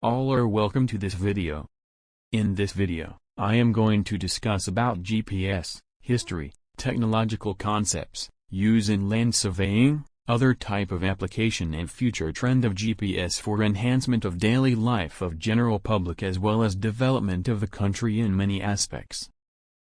All are welcome to this video. In this video, I am going to discuss about GPS, history, technological concepts, use in land surveying, other type of application and future trend of GPS for enhancement of daily life of general public as well as development of the country in many aspects.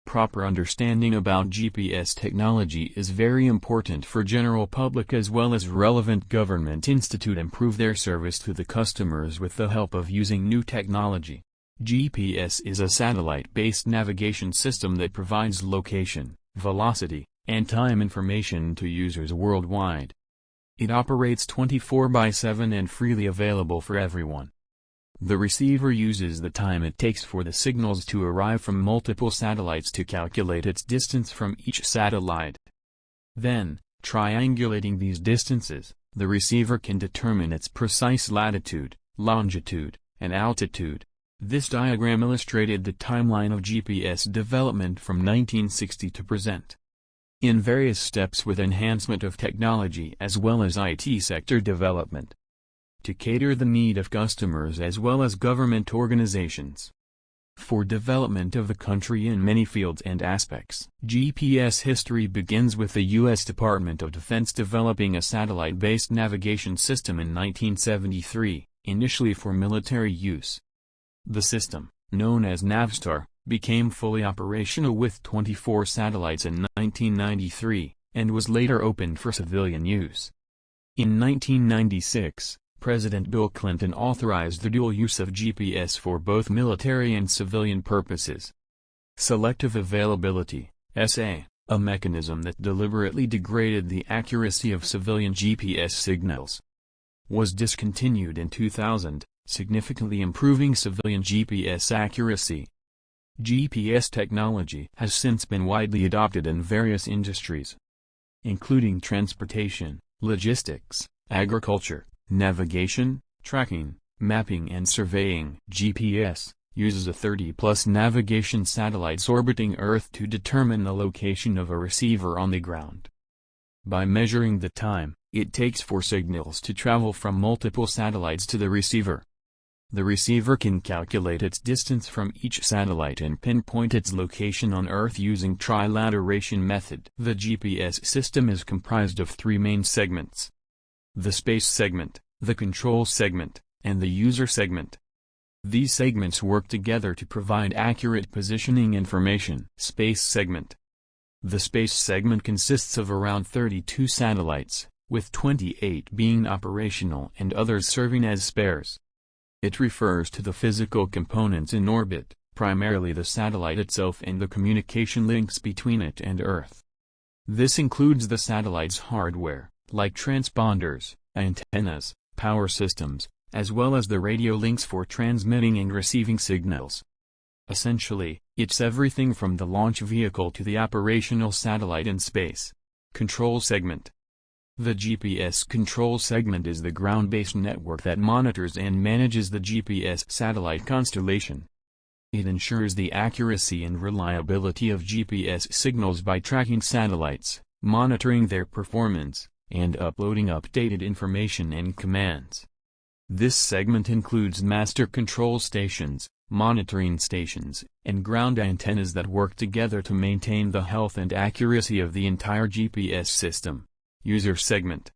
Proper understanding about GPS technology is very important for general public as well as relevant government institute improve their service to the customers with the help of using new technology. GPS is a satellite-based navigation system that provides location, velocity, and time information to users worldwide. It operates 24/7 and freely available for everyone. The receiver uses the time it takes for the signals to arrive from multiple satellites to calculate its distance from each satellite. Then, triangulating these distances, the receiver can determine its precise latitude, longitude, and altitude. This diagram illustrated the timeline of GPS development from 1960 to present. In various steps with enhancement of technology as well as IT sector development, to cater the need of customers as well as government organizations. For development of the country in many fields and aspects. GPS history begins with the U.S. Department of Defense developing a satellite-based navigation system in 1973, initially for military use. The system, known as Navstar, became fully operational with 24 satellites in 1993, and was later opened for civilian use. In 1996, President Bill Clinton authorized the dual use of GPS for both military and civilian purposes. Selective availability, SA, a mechanism that deliberately degraded the accuracy of civilian GPS signals, was discontinued in 2000, significantly improving civilian GPS accuracy. GPS technology has since been widely adopted in various industries, including transportation, logistics, agriculture, navigation, tracking, mapping and surveying. GPS uses a 30+ navigation satellites orbiting Earth to determine the location of a receiver on the ground. By measuring the time it takes for signals to travel from multiple satellites to the receiver, the receiver can calculate its distance from each satellite and pinpoint its location on Earth using trilateration method. The GPS system is comprised of three main segments: the space segment, the control segment, and the user segment. These segments work together to provide accurate positioning information. Space segment. The space segment consists of around 32 satellites, with 28 being operational and others serving as spares. It refers to the physical components in orbit, primarily the satellite itself and the communication links between it and Earth. This includes the satellite's hardware, like transponders, antennas, power systems, as well as the radio links for transmitting and receiving signals. Essentially, it's everything from the launch vehicle to the operational satellite in space. Control segment. The GPS control segment is the ground-based network that monitors and manages the GPS satellite constellation. It ensures the accuracy and reliability of GPS signals by tracking satellites, monitoring their performance, and uploading updated information and commands. This segment includes master control stations, monitoring stations, and ground antennas that work together to maintain the health and accuracy of the entire GPS system. User segment.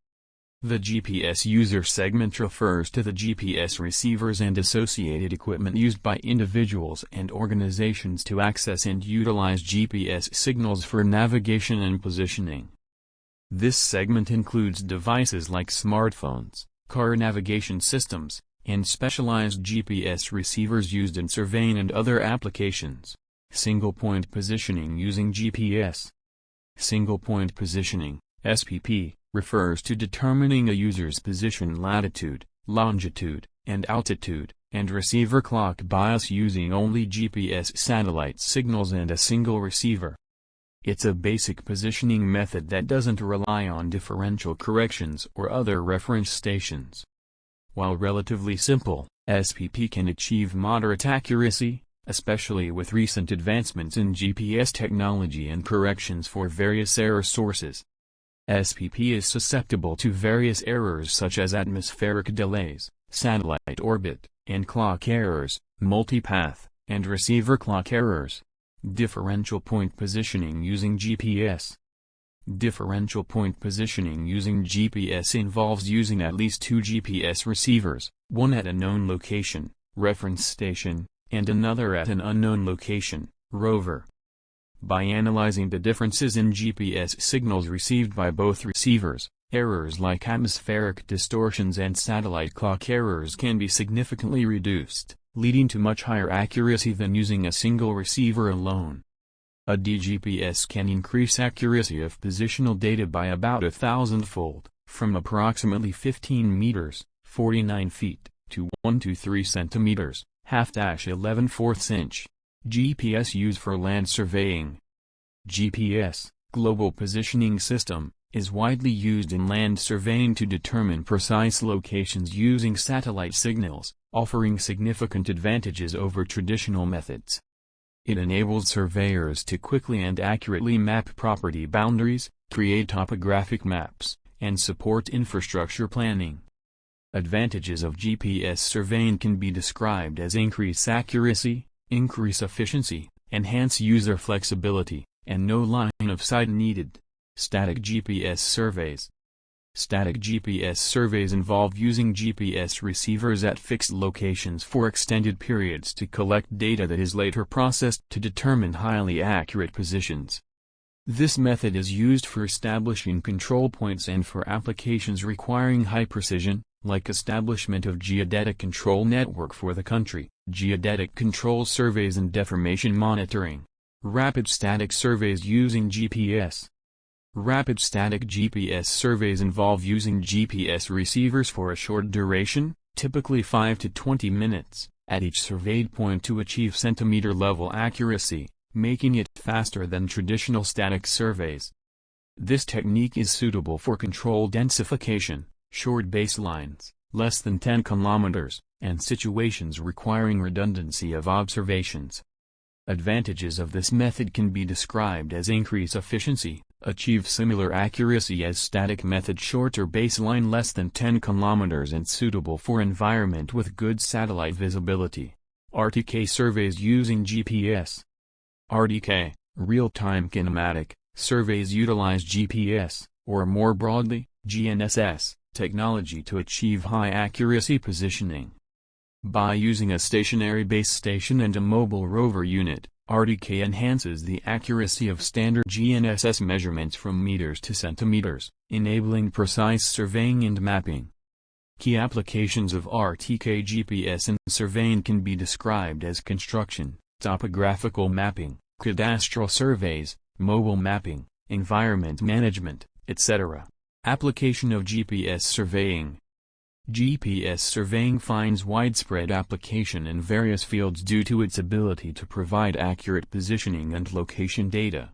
The GPS user segment refers to the GPS receivers and associated equipment used by individuals and organizations to access and utilize GPS signals for navigation and positioning. This segment includes devices like smartphones, car navigation systems, and specialized GPS receivers used in surveying and other applications. Single-point positioning using GPS. Single-point positioning, SPP, refers to determining a user's position latitude, longitude, and altitude, and receiver clock bias using only GPS satellite signals and a single receiver. It's a basic positioning method that doesn't rely on differential corrections or other reference stations. While relatively simple, SPP can achieve moderate accuracy, especially with recent advancements in GPS technology and corrections for various error sources. SPP is susceptible to various errors such as atmospheric delays, satellite orbit, and clock errors, multipath, and receiver clock errors. Differential point positioning using GPS. Differential point positioning using GPS involves using at least two GPS receivers, one at a known location, reference station, and another at an unknown location, rover. By analyzing the differences in GPS signals received by both receivers, errors like atmospheric distortions and satellite clock errors can be significantly reduced, leading to much higher accuracy than using a single receiver alone. A DGPS can increase accuracy of positional data by about 1,000-fold, from approximately 15 meters, 49 feet, to 123 centimeters, (half-11/4 inch). GPS used for land surveying. GPS, Global Positioning System, is widely used in land surveying to determine precise locations using satellite signals, offering significant advantages over traditional methods. It enables surveyors to quickly and accurately map property boundaries, create topographic maps, and support infrastructure planning. Advantages of GPS surveying can be described as increase accuracy, increase efficiency, enhance user flexibility, and no line of sight needed. Static GPS surveys. Static GPS surveys involve using GPS receivers at fixed locations for extended periods to collect data that is later processed to determine highly accurate positions. This method is used for establishing control points and for applications requiring high precision, like establishment of geodetic control network for the country, geodetic control surveys and deformation monitoring. Rapid static surveys using GPS. Rapid static GPS surveys involve using GPS receivers for a short duration, typically 5 to 20 minutes, at each surveyed point to achieve centimeter-level accuracy, making it faster than traditional static surveys. This technique is suitable for control densification, short baselines, less than 10 kilometers, and situations requiring redundancy of observations. Advantages of this method can be described as increase efficiency, achieve similar accuracy as static method, shorter baseline less than 10 kilometers and suitable for environment with good satellite visibility. RTK surveys using GPS. RTK, real-time kinematic, surveys utilize GPS, or more broadly, GNSS, technology to achieve high accuracy positioning. By using a stationary base station and a mobile rover unit, RTK enhances the accuracy of standard GNSS measurements from meters to centimeters, enabling precise surveying and mapping. Key applications of RTK GPS in surveying can be described as construction, topographical mapping, cadastral surveys, mobile mapping, environment management, etc. Application of GPS surveying. GPS surveying finds widespread application in various fields due to its ability to provide accurate positioning and location data.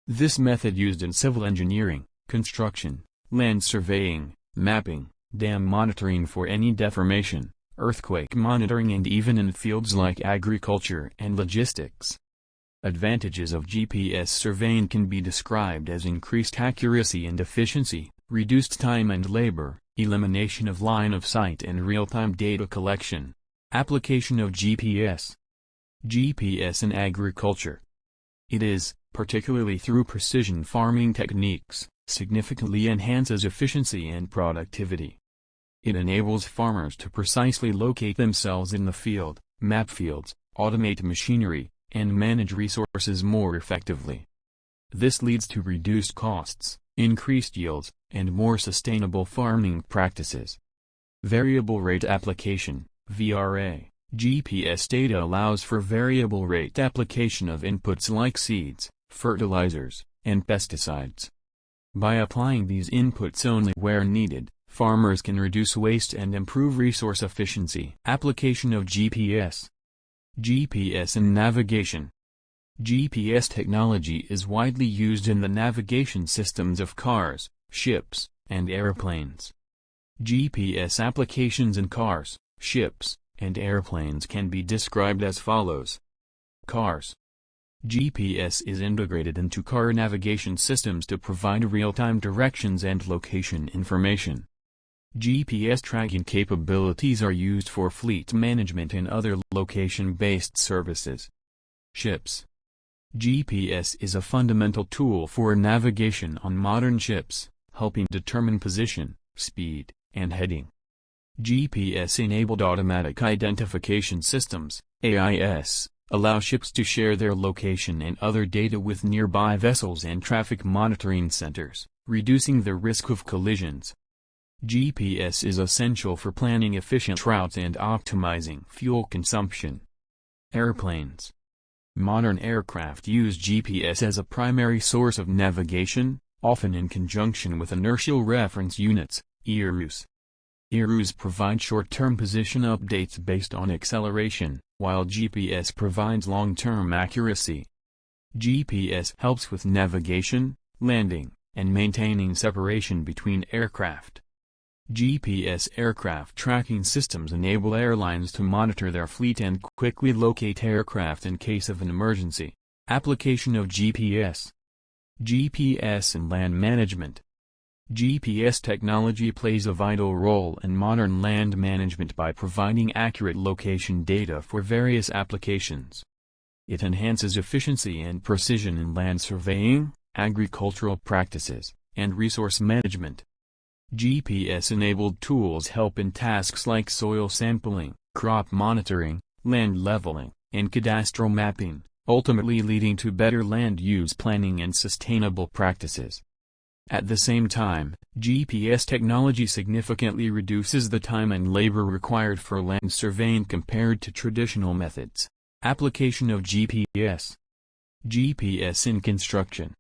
This method used in civil engineering, construction, land surveying, mapping, dam monitoring for any deformation, earthquake monitoring, and even in fields like agriculture and logistics. Advantages of GPS surveying can be described as increased accuracy and efficiency, reduced time and labor, elimination of line of sight, and real-time data collection. Application of GPS. GPS in agriculture. It is, particularly through precision farming techniques, significantly enhances efficiency and productivity. It enables farmers to precisely locate themselves in the field, map fields, automate machinery, and manage resources more effectively. This leads to reduced costs, increased yields, and more sustainable farming practices. Variable rate application, VRA. GPS data allows for variable rate application of inputs like seeds, fertilizers, and pesticides. By applying these inputs only where needed, farmers can reduce waste and improve resource efficiency. Application of GPS. GPS in navigation. GPS technology is widely used in the navigation systems of cars, ships, and airplanes. GPS applications in cars, ships, and airplanes can be described as follows. Cars. GPS is integrated into car navigation systems to provide real-time directions and location information. GPS tracking capabilities are used for fleet management and other location-based services. Ships. GPS is a fundamental tool for navigation on modern ships, helping determine position, speed, and heading. GPS-enabled automatic identification systems, AIS, allow ships to share their location and other data with nearby vessels and traffic monitoring centers, reducing the risk of collisions. GPS is essential for planning efficient routes and optimizing fuel consumption. Airplanes. Modern aircraft use GPS as a primary source of navigation, often in conjunction with inertial reference units, IRUs. IRUs provide short-term position updates based on acceleration, while GPS provides long-term accuracy. GPS helps with navigation, landing, and maintaining separation between aircraft. GPS aircraft tracking systems enable airlines to monitor their fleet and quickly locate aircraft in case of an emergency. Application of GPS. GPS in land management. GPS technology plays a vital role in modern land management by providing accurate location data for various applications. It enhances efficiency and precision in land surveying, agricultural practices, and resource management. GPS-enabled tools help in tasks like soil sampling, crop monitoring, land leveling, and cadastral mapping, ultimately leading to better land use planning and sustainable practices. At the same time, GPS technology significantly reduces the time and labor required for land surveying compared to traditional methods. Application of GPS. GPS in construction.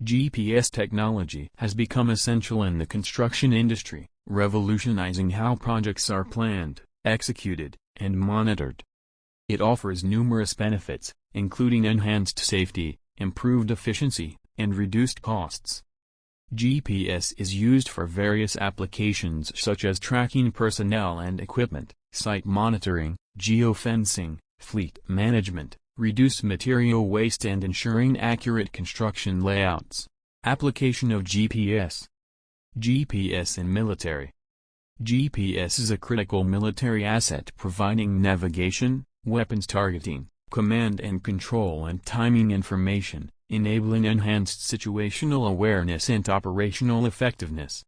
GPS technology has become essential in the construction industry, revolutionizing how projects are planned, executed, and monitored. It offers numerous benefits, including enhanced safety, improved efficiency, and reduced costs. GPS is used for various applications such as tracking personnel and equipment, site monitoring, geofencing, fleet management, reduce material waste and ensuring accurate construction layouts. Application of GPS. GPS in military. GPS is a critical military asset providing navigation, weapons targeting, command and control and timing information, enabling enhanced situational awareness and operational effectiveness.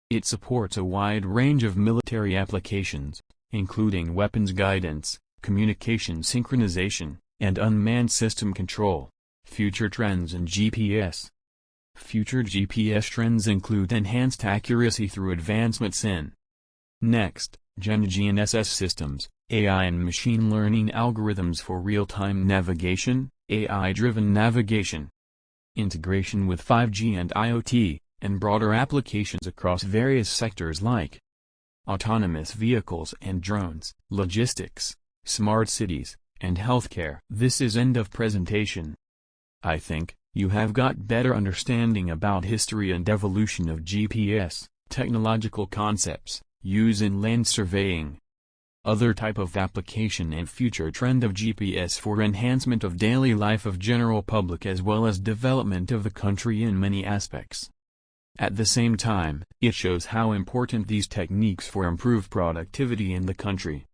It supports a wide range of military applications, including weapons guidance, communication synchronization, and unmanned system control. Future trends in GPS. Future GPS trends include enhanced accuracy through advancements in Next Gen GNSS systems, AI and machine learning algorithms for real-time navigation, AI-driven navigation, integration with 5G and IoT, and broader applications across various sectors like autonomous vehicles and drones, logistics, smart cities, and healthcare. This is end of presentation. I think you have got better understanding about history and evolution of GPS, technological concepts, use in land surveying, other type of application and future trend of GPS for enhancement of daily life of general public as well as development of the country in many aspects. At the same time, it shows how important these techniques for improved productivity in the country.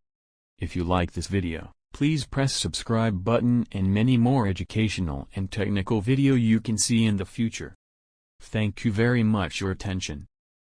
If you like this video, please press subscribe button and many more educational and technical video you can see in the future. Thank you very much your attention.